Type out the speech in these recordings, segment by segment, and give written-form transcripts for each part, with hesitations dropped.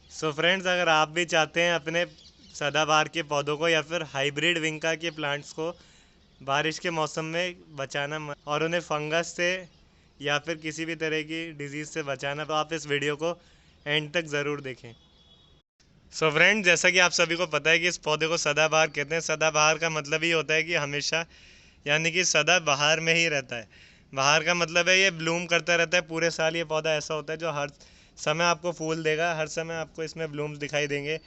So friends, अगर आप भी चाहते हैं अपने सदाबहार के पौधों को या फिर हाइब्रिड विंका के प्लांट्स को बारिश के मौसम में बचाना और उन्हें फंगस से या फिर किसी भी तरह की डिजीज़ से बचाना, तो आप इस वीडियो को एंड तक ज़रूर देखें। सो फ्रेंड, जैसा कि आप सभी को पता है कि इस पौधे को सदाबहार कहते हैं। सदाबहार का मतलब ही होता है कि हमेशा, यानी कि सदा बहार में ही रहता है। बहार का मतलब है ये ब्लूम करता रहता है पूरे साल। ये पौधा ऐसा होता है जो हर समय आपको फूल देगा, हर समय आपको इसमें ब्लूम्स दिखाई देंगे।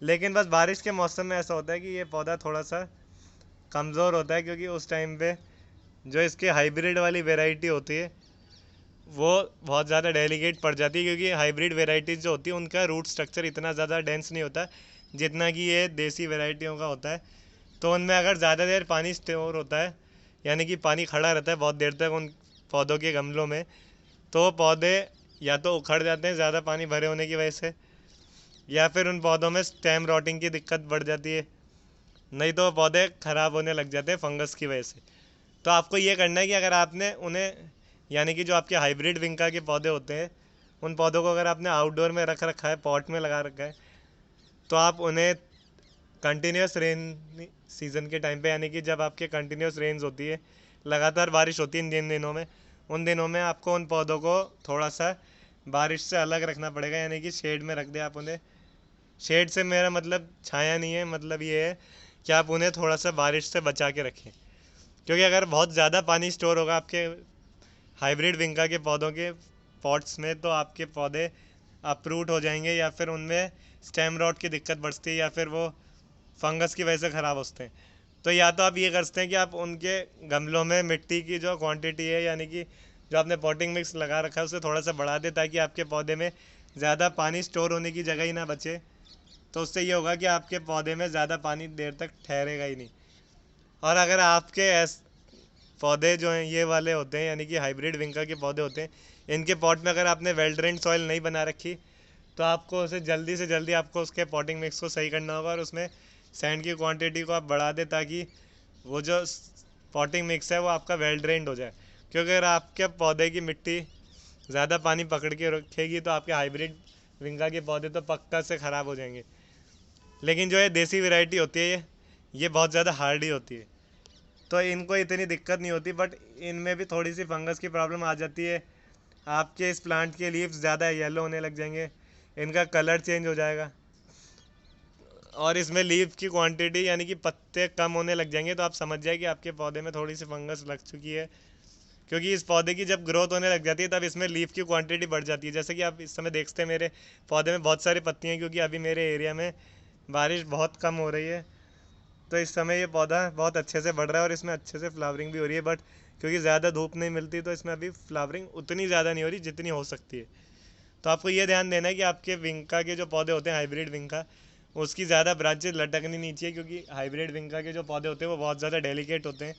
लेकिन बस बारिश के मौसम में ऐसा होता है कि ये पौधा थोड़ा सा कमज़ोर होता है, क्योंकि उस टाइम पे जो इसकी हाइब्रिड वाली वेराइटी होती है वो बहुत ज़्यादा डेलिकेट पड़ जाती है, क्योंकि हाइब्रिड वेराइटीज़ जो होती है उनका रूट स्ट्रक्चर इतना ज़्यादा डेंस नहीं होता जितना कि ये देसी वेराइटियों का होता है। तो उनमें अगर ज़्यादा देर पानी स्टोर होता है, यानी कि पानी खड़ा रहता है बहुत देर तक उन पौधों के गमलों में, तो पौधे या तो उखड़ जाते हैं ज़्यादा पानी भरे होने की वजह से, या फिर उन पौधों में स्टेम रॉटिंग की दिक्कत बढ़ जाती है, नहीं तो पौधे ख़राब होने लग जाते हैं फंगस की वजह से। तो आपको ये करना है कि अगर आपने उन्हें, यानी कि जो आपके हाइब्रिड विंका के पौधे होते हैं, उन पौधों को अगर आपने आउटडोर में रख रखा है, पॉट में लगा रखा है, तो आप उन्हें कंटिन्यूस रेन सीज़न के टाइम पे, यानी कि जब आपके कंटिन्यूस रेंज होती है, लगातार बारिश होती है इन जिन दिनों में, उन दिनों में आपको उन पौधों को थोड़ा सा बारिश से अलग रखना पड़ेगा, यानी कि शेड में रख दें आप उन्हें। शेड से मेरा मतलब छाया नहीं है, मतलब ये है कि आप उन्हें थोड़ा सा बारिश से बचा के रखें, क्योंकि अगर बहुत ज़्यादा पानी स्टोर होगा आपके हाइब्रिड विंका के पौधों के पॉट्स में, तो आपके पौधे अप्रूट हो जाएंगे, या फिर उनमें स्टेम रॉट की दिक्कत बढ़ती है, या फिर वो फंगस की वजह से ख़राब होते हैं। तो या तो आप ये कर सकते हैं कि आप उनके गमलों में मिट्टी की जो क्वांटिटी है, यानी कि जो आपने पॉटिंग मिक्स लगा रखा है, उसे थोड़ा सा बढ़ा दें, ताकि आपके पौधे में ज़्यादा पानी स्टोर होने की जगह ही ना बचे। तो उससे ये होगा कि आपके पौधे में ज़्यादा पानी देर तक ठहरेगा ही नहीं। और अगर आपके पौधे जो हैं ये वाले होते हैं, यानी कि हाइब्रिड विंका के पौधे होते हैं, इनके पॉट में अगर आपने वेल ड्रेन्ड सॉइल नहीं बना रखी, तो आपको उसे जल्दी से जल्दी आपको उसके पॉटिंग मिक्स को सही करना होगा, और उसमें सैंड की क्वांटिटी को आप बढ़ा दें, ताकि वो जो पॉटिंग मिक्स है वो आपका वेल ड्रेन्ड हो जाए। क्योंकि अगर आपके पौधे की मिट्टी ज़्यादा पानी पकड़ के रखेगी, तो आपके हाइब्रिड विंगा के पौधे तो पक्का से ख़राब हो जाएंगे। लेकिन जो ये देसी वैरायटी होती है, ये बहुत ज़्यादा हार्डी होती है, तो इनको इतनी दिक्कत नहीं होती, बट इनमें भी थोड़ी सी फंगस की प्रॉब्लम आ जाती है। आपके इस प्लांट के लीव्स ज़्यादा येलो होने लग जाएंगे, इनका कलर चेंज हो जाएगा, और इसमें लीफ की क्वांटिटी, यानी कि पत्ते कम होने लग जाएंगे। तो आप समझ जाए कि आपके पौधे में थोड़ी सी फंगस लग चुकी है, क्योंकि इस पौधे की जब ग्रोथ होने लग जाती है तब इसमें लीफ की क्वांटिटी बढ़ जाती है। जैसे कि आप इस समय देखते हैं मेरे पौधे में बहुत सारी पत्तियाँ हैं, क्योंकि अभी मेरे एरिया में बारिश बहुत कम हो रही है। तो इस समय ये पौधा बहुत अच्छे से बढ़ रहा है और इसमें अच्छे से फ्लावरिंग भी हो रही है, बट क्योंकि ज़्यादा धूप नहीं मिलती, तो इसमें अभी फ्लावरिंग उतनी ज़्यादा नहीं हो रही जितनी हो सकती है। तो आपको ये ध्यान देना है कि आपके विंका के जो पौधे होते हैं, हाइब्रिड विंका, उसकी ज़्यादा ब्रांचेज लटकनी नहीं चाहिए, क्योंकि हाइब्रिड विंका के जो पौधे होते हैं वो बहुत ज़्यादा डेलिकेट होते हैं,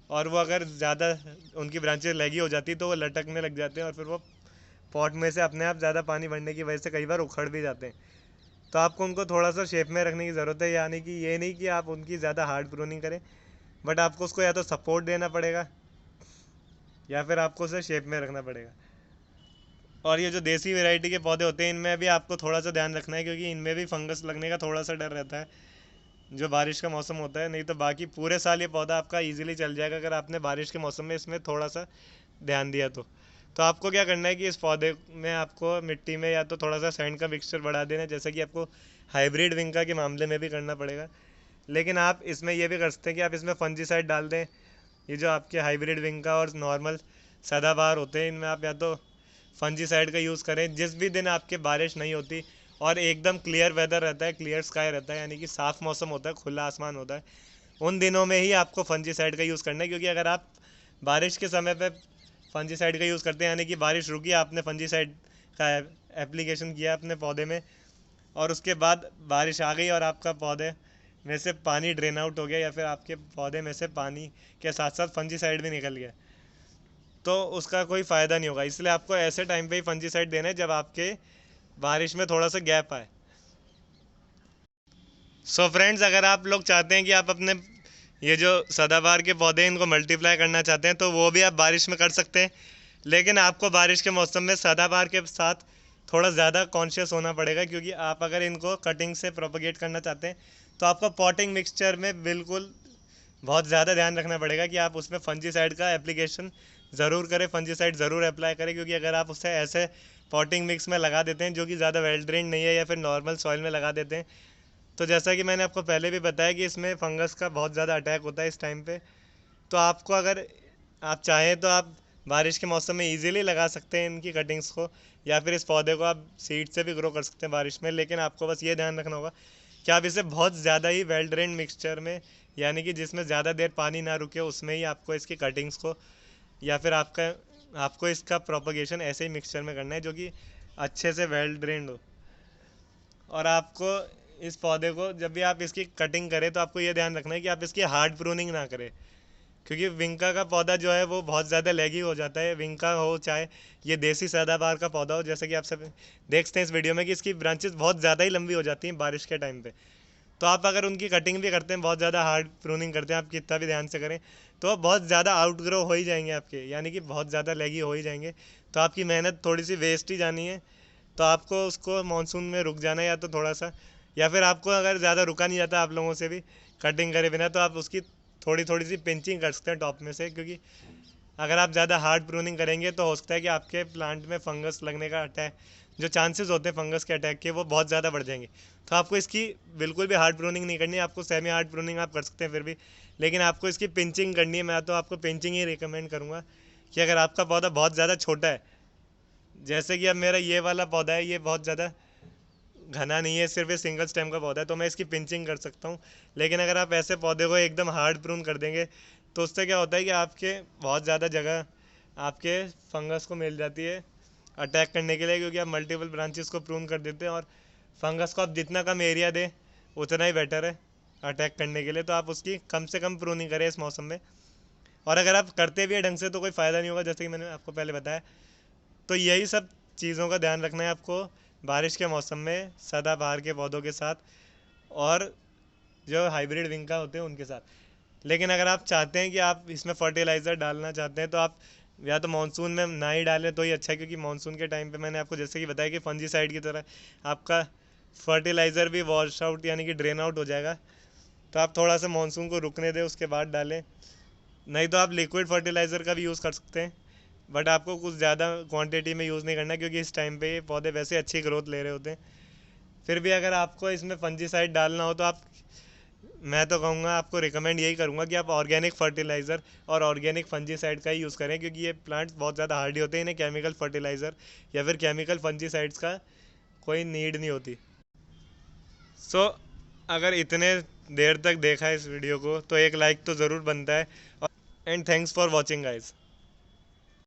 और वो अगर ज़्यादा उनकी ब्रांचेज लगी हो जाती तो वो लटकने लग जाते हैं, और फिर वो पॉट में से अपने आप ज़्यादा पानी बढ़ने की वजह से कई बार उखड़ भी जाते हैं। तो आपको उनको थोड़ा सा शेप में रखने की ज़रूरत है, यानी कि ये नहीं कि आप उनकी ज़्यादा हार्ड प्रूनिंग करें, बट आपको उसको या तो सपोर्ट देना पड़ेगा, या फिर आपको उसे शेप में रखना पड़ेगा। और ये जो देसी वैरायटी के पौधे होते हैं, इनमें भी आपको थोड़ा सा ध्यान रखना है, क्योंकि इनमें भी फंगस लगने का थोड़ा सा डर रहता है जो बारिश का मौसम होता है। नहीं तो बाकी पूरे साल ये पौधा आपका इजीली चल जाएगा, अगर आपने बारिश के मौसम में इसमें थोड़ा सा ध्यान दिया तो आपको क्या करना है कि इस पौधे में आपको मिट्टी में या तो थोड़ा सा सैंड का मिक्सचर बढ़ा देना है, जैसा कि आपको हाइब्रिड विंका के मामले में भी करना पड़ेगा। लेकिन आप इसमें यह भी कर सकते हैं कि आप इसमें फंजीसाइड डाल दें। ये जो आपके हाइब्रिड विंका और नॉर्मल सदाबहार होते हैं, इनमें आप या तो फंजीसाइड का यूज़ करें। जिस भी दिन आपके बारिश नहीं होती और एकदम क्लियर वेदर रहता है, क्लियर स्काई रहता है, यानी कि साफ़ मौसम होता है, खुला आसमान होता है, उन दिनों में ही आपको फंजीसाइड का यूज़ करना है। क्योंकि अगर आप बारिश के समय पे फंजीसाइड का यूज़ करते हैं, यानी कि बारिश रुकी, आपने फंजीसाइड का एप्लीकेशन किया अपने पौधे में, और उसके बाद बारिश आ गई और आपका पौधे में से पानी ड्रेन आउट हो गया, या फिर आपके पौधे में से पानी के साथ साथ फंजीसाइड भी निकल गया, तो उसका कोई फ़ायदा नहीं होगा। इसलिए आपको ऐसे टाइम पे ही फंजीसाइड देना है जब आपके बारिश में थोड़ा सा गैप आए। सो फ्रेंड्स, अगर आप लोग चाहते हैं कि आप अपने ये जो सदाबहार के पौधे इनको मल्टीप्लाई करना चाहते हैं, तो वो भी आप बारिश में कर सकते हैं। लेकिन आपको बारिश के मौसम में सदाबहार के साथ थोड़ा ज़्यादा कॉन्शियस होना पड़ेगा, क्योंकि आप अगर इनको कटिंग से प्रोपगेट करना चाहते हैं तो आपको पॉटिंग मिक्सचर में बिल्कुल बहुत ज़्यादा ध्यान रखना पड़ेगा कि आप उसमें फंजीसाइड का एप्लीकेशन ज़रूर करें, फंजीसाइड ज़रूर अप्लाई करें, क्योंकि अगर आप उसे ऐसे पॉटिंग मिक्स में लगा देते हैं जो कि ज़्यादा वेल ड्रेन नहीं है या फिर नॉर्मल सॉइल में लगा देते हैं, तो जैसा कि मैंने आपको पहले भी बताया कि इसमें फंगस का बहुत ज़्यादा अटैक होता है इस टाइम पे। तो आपको अगर आप चाहें तो आप बारिश के मौसम में इजीली लगा सकते हैं इनकी कटिंग्स को, या फिर इस पौधे को आप सीड से भी ग्रो कर सकते हैं बारिश में। लेकिन आपको बस ये ध्यान रखना होगा कि आप इसे बहुत ज़्यादा ही वेल ड्रेन मिक्सचर में, यानी कि जिसमें ज़्यादा देर पानी ना रुके, उसमें ही आपको इसकी कटिंग्स को या फिर आपको इसका प्रोपगेशन ऐसे ही मिक्सचर में करना है जो कि अच्छे से वेल ड्रेन्ड हो। और आपको इस पौधे को जब भी आप इसकी कटिंग करें तो आपको ये ध्यान रखना है कि आप इसकी हार्ड प्रूनिंग ना करें, क्योंकि विंका का पौधा जो है वो बहुत ज़्यादा लेगी हो जाता है। विंका हो चाहे ये देसी सदाबहार का पौधा हो, जैसे कि आप सब देख सकते हैं इस वीडियो में कि इसकी ब्रांचेस बहुत ज़्यादा ही लंबी हो जाती हैं बारिश के टाइम पे। तो आप अगर उनकी कटिंग भी करते हैं, बहुत ज़्यादा हार्ड प्रूनिंग करते हैं, आप कितना भी ध्यान से करें तो बहुत ज़्यादा आउटग्रो हो ही जाएंगे आपके, यानी कि बहुत ज़्यादा लेगी हो ही जाएंगे। तो आपकी मेहनत थोड़ी सी वेस्ट ही जानी है। तो आपको उसको मानसून में रुक जाना है, या तो थोड़ा सा, या फिर आपको अगर ज़्यादा रुका नहीं जाता आप लोगों से भी कटिंग करे बिना, तो आप उसकी थोड़ी थोड़ी सी पिंचिंग कर सकते हैं टॉप में से, क्योंकि अगर आप ज़्यादा हार्ड प्रूनिंग करेंगे तो हो सकता है कि आपके प्लांट में फंगस लगने का अटैक, जो चांसेस होते हैं फंगस के अटैक के, वो बहुत ज़्यादा बढ़ जाएंगे। तो आपको इसकी बिल्कुल भी हार्ड प्रूनिंग नहीं करनी है, आपको सेमी हार्ड प्रूनिंग आप कर सकते हैं फिर भी, लेकिन आपको इसकी पिंचिंग करनी है। मैं तो आपको पिंचिंग ही रिकमेंड करूँगा कि अगर आपका पौधा बहुत ज़्यादा छोटा है, जैसे कि अब मेरा ये वाला पौधा है, ये बहुत ज़्यादा घना नहीं है, सिर्फ ये सिंगल स्टेम का पौधा है, तो मैं इसकी पिंचिंग कर सकता हूँ। लेकिन अगर आप ऐसे पौधे को एकदम हार्ड प्रून कर देंगे तो उससे क्या होता है कि आपके बहुत ज़्यादा जगह आपके फंगस को मिल जाती है अटैक करने के लिए, क्योंकि आप मल्टीपल ब्रांचेस को प्रून कर देते हैं, और फंगस को आप जितना कम एरिया दें उतना ही बेटर है अटैक करने के लिए। तो आप उसकी कम से कम प्रूनिंग करें इस मौसम में। और अगर आप करते भी है ढंग से तो कोई फ़ायदा नहीं होगा, जैसे कि मैंने आपको पहले बताया। तो यही सब चीज़ों का ध्यान रखना है आपको बारिश के मौसम में सदाबहार के पौधों के साथ, और जो हाइब्रिड विंका होते हैं उनके साथ। लेकिन अगर आप चाहते हैं कि आप इसमें फर्टिलाइज़र डालना चाहते हैं तो आप या तो मानसून में ना ही डालें तो ही अच्छा है, क्योंकि मानसून के टाइम पे मैंने आपको जैसे कि बताया कि फंजीसाइड की तरह आपका फर्टिलाइज़र भी वॉश आउट यानी कि ड्रेन आउट हो जाएगा। तो आप थोड़ा सा मानसून को रुकने दें, उसके बाद डालें। नहीं तो आप लिक्विड फर्टिलाइज़र का भी यूज़ कर सकते हैं, बट आपको कुछ ज़्यादा क्वांटिटी में यूज़ नहीं करना, क्योंकि इस टाइम पे ये पौधे वैसे अच्छी ग्रोथ ले रहे होते हैं। फिर भी अगर आपको इसमें फंजीसाइड डालना हो तो आप, मैं तो कहूँगा, आपको रिकमेंड यही करूँगा कि आप ऑर्गेनिक फर्टिलाइज़र और ऑर्गेनिक फंजीसाइड का ही यूज़ करें, क्योंकि ये प्लांट्स बहुत ज़्यादा हार्डी होते हैं, इन्हें केमिकल फर्टिलाइज़र या फिर केमिकल फंजीसाइड्स का कोई नीड नहीं होती। सो अगर इतने देर तक देखा है इस वीडियो को तो एक लाइक तो ज़रूर बनता है। And thanks for watching guys.